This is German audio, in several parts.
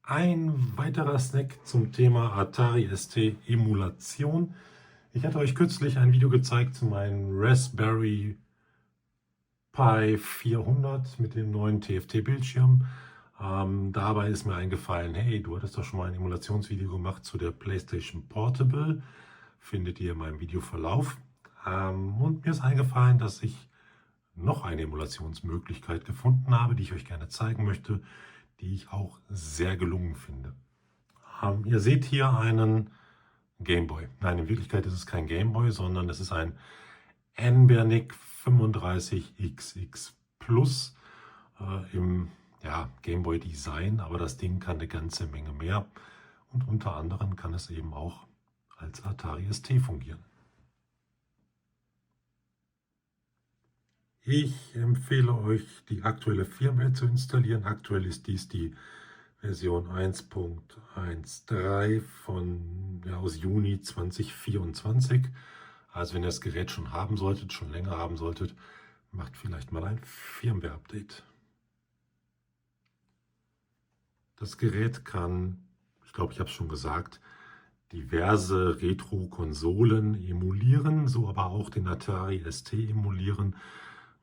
Ein weiterer Snack zum Thema Atari ST Emulation. Ich hatte euch kürzlich ein Video gezeigt zu meinem Raspberry Pi 400 mit dem neuen TFT-Bildschirm. Dabei ist mir eingefallen, hey, du hattest doch schon mal ein Emulationsvideo gemacht zu der PlayStation Portable. Findet ihr in meinem Videoverlauf. Und mir ist eingefallen, dass ich noch eine Emulationsmöglichkeit gefunden habe, die ich euch gerne zeigen möchte, die ich auch sehr gelungen finde. Ihr seht hier einen Gameboy. Nein, in Wirklichkeit ist es kein Gameboy, sondern es ist ein Anbernic 35XX Plus im Gameboy Design, aber das Ding kann eine ganze Menge mehr und unter anderem kann es eben auch als Atari ST fungieren. Ich empfehle euch, die aktuelle Firmware zu installieren. Aktuell ist dies die Version 1.13 aus Juni 2024. Also wenn ihr das Gerät schon haben solltet, schon länger haben solltet, macht vielleicht mal ein Firmware-Update. Das Gerät kann, ich glaube, ich habe es schon gesagt, diverse Retro-Konsolen emulieren, so aber auch den Atari ST emulieren,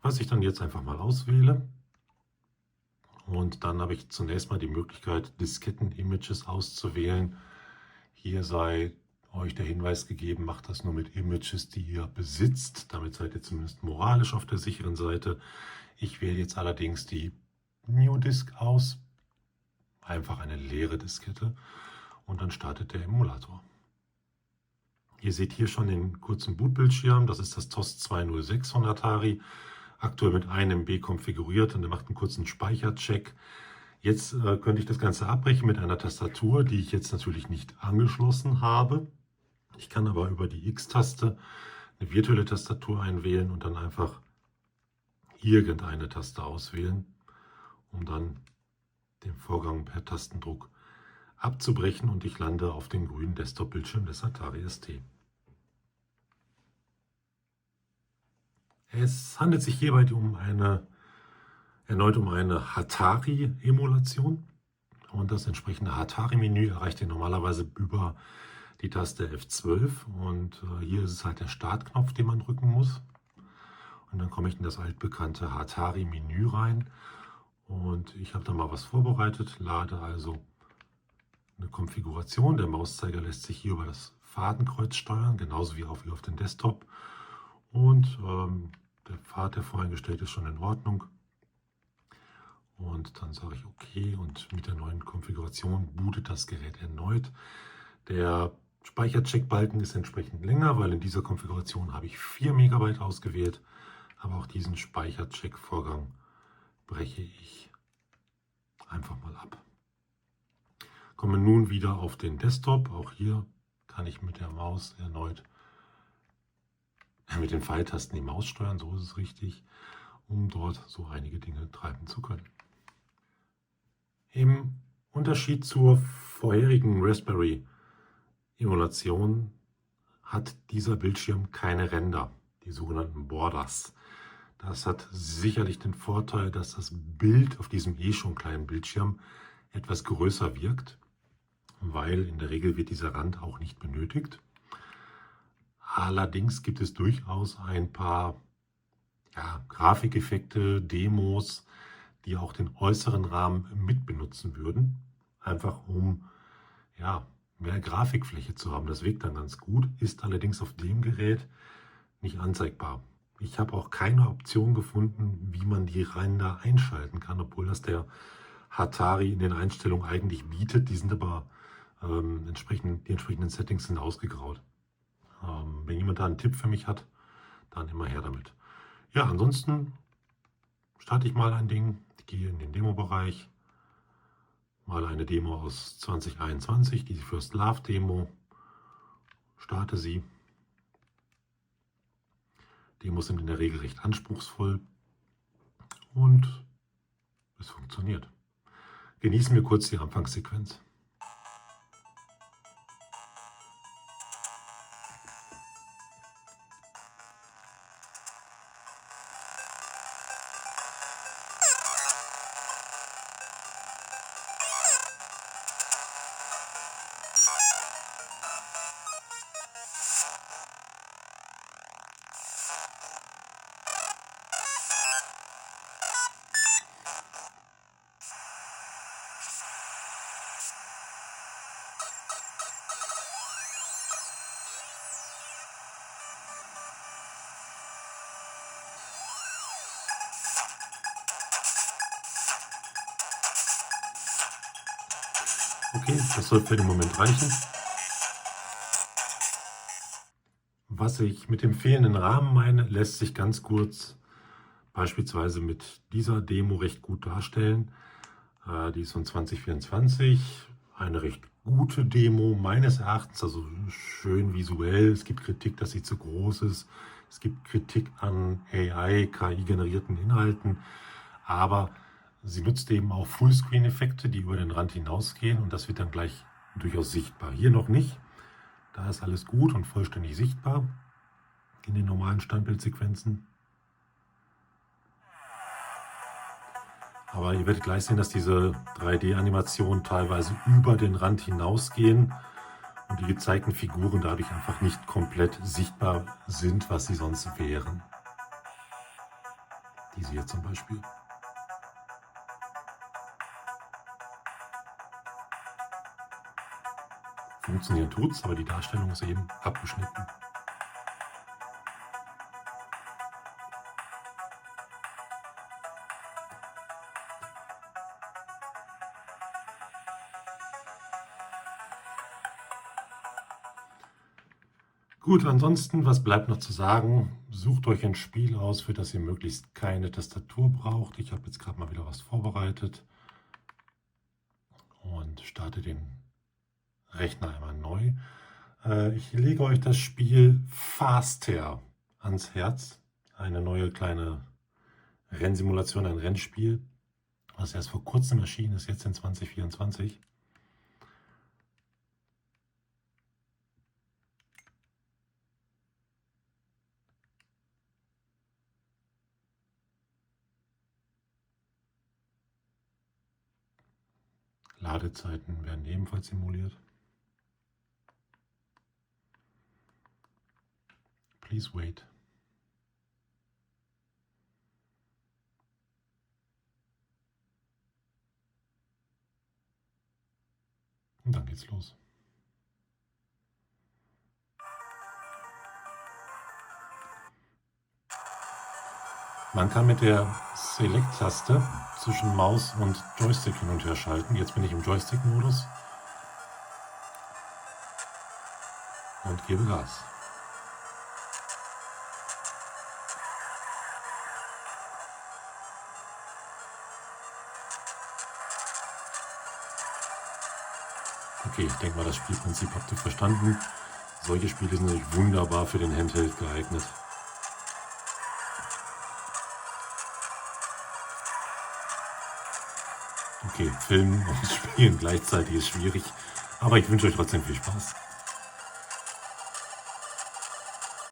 was ich dann jetzt einfach mal auswähle. Und dann habe ich zunächst mal die Möglichkeit, Disketten-Images auszuwählen. Hier sei euch der Hinweis gegeben, macht das nur mit Images, die ihr besitzt. Damit seid ihr zumindest moralisch auf der sicheren Seite. Ich wähle jetzt allerdings die New Disk aus. Einfach eine leere Diskette. Und dann startet der Emulator. Ihr seht hier schon den kurzen Bootbildschirm. Das ist das TOS 206 von Atari. Aktuell mit 1 MB konfiguriert und der macht einen kurzen Speichercheck. Jetzt könnte ich das Ganze abbrechen mit einer Tastatur, die ich jetzt natürlich nicht angeschlossen habe. Ich kann aber über die X-Taste eine virtuelle Tastatur einwählen und dann einfach irgendeine Taste auswählen, um dann den Vorgang per Tastendruck abzubrechen und ich lande auf dem grünen Desktop-Bildschirm des Atari ST. Es handelt sich hierbei erneut um eine Hatari-Emulation und das entsprechende Hatari-Menü erreicht ihr normalerweise über die Taste F12 und hier ist es halt der Startknopf, den man drücken muss. Und dann komme ich in das altbekannte Hatari-Menü rein und ich habe da mal was vorbereitet, lade also eine Konfiguration. Der Mauszeiger lässt sich hier über das Fadenkreuz steuern, genauso wie auf den Desktop. Und der Pfad, der voreingestellt ist, schon in Ordnung. Und dann sage ich OK und mit der neuen Konfiguration bootet das Gerät erneut. Der Speichercheckbalken ist entsprechend länger, weil in dieser Konfiguration habe ich 4 MB ausgewählt. Aber auch diesen Speichercheck-Vorgang breche ich einfach mal ab. Komme nun wieder auf den Desktop. Auch hier kann ich mit der Maus erneut mit den Pfeiltasten die Maus steuern, so ist es richtig, um dort so einige Dinge treiben zu können. Im Unterschied zur vorherigen Raspberry-Emulation hat dieser Bildschirm keine Ränder, die sogenannten Borders. Das hat sicherlich den Vorteil, dass das Bild auf diesem schon kleinen Bildschirm etwas größer wirkt, weil in der Regel wird dieser Rand auch nicht benötigt. Allerdings gibt es durchaus ein paar Grafikeffekte, Demos, die auch den äußeren Rahmen mitbenutzen würden, einfach um mehr Grafikfläche zu haben. Das wirkt dann ganz gut, ist allerdings auf dem Gerät nicht anzeigbar. Ich habe auch keine Option gefunden, wie man die Ränder einschalten kann, obwohl das der Hatari in den Einstellungen eigentlich bietet. Die sind aber die entsprechenden Settings sind ausgegraut. Wenn jemand da einen Tipp für mich hat, dann immer her damit. Ja, ansonsten starte ich mal ein Ding. Ich gehe in den Demo-Bereich, mal eine Demo aus 2021, die First Love Demo, starte sie. Demos sind in der Regel recht anspruchsvoll und es funktioniert. Genießen wir kurz die Anfangssequenz. Okay, das soll für den Moment reichen. Was ich mit dem fehlenden Rahmen meine, lässt sich ganz kurz beispielsweise mit dieser Demo recht gut darstellen. Die ist von 2024, eine recht gute Demo meines Erachtens, also schön visuell. Es gibt Kritik, dass sie zu groß ist. Es gibt Kritik an AI, KI-generierten Inhalten, aber sie nutzt eben auch Fullscreen-Effekte, die über den Rand hinausgehen, und das wird dann gleich durchaus sichtbar. Hier noch nicht. Da ist alles gut und vollständig sichtbar in den normalen Standbildsequenzen. Aber ihr werdet gleich sehen, dass diese 3D-Animationen teilweise über den Rand hinausgehen und die gezeigten Figuren dadurch einfach nicht komplett sichtbar sind, was sie sonst wären. Diese hier zum Beispiel. Funktionieren tut's, aber die Darstellung ist eben abgeschnitten. Gut, ansonsten, was bleibt noch zu sagen? Sucht euch ein Spiel aus, für das ihr möglichst keine Tastatur braucht. Ich habe jetzt gerade mal wieder was vorbereitet und starte den Rechner einmal neu. Ich lege euch das Spiel Faster ans Herz. Eine neue kleine Rennsimulation, ein Rennspiel, was erst vor kurzem erschienen ist, jetzt in 2024. Ladezeiten werden ebenfalls simuliert. Please wait. Und dann geht's los. Man kann mit der Select-Taste zwischen Maus und Joystick hin und her schalten. Jetzt bin ich im Joystick-Modus und gebe Gas. Okay, ich denke mal, das Spielprinzip habt ihr verstanden. Solche Spiele sind natürlich wunderbar für den Handheld geeignet. Okay, Filmen und Spielen gleichzeitig ist schwierig, aber ich wünsche euch trotzdem viel Spaß.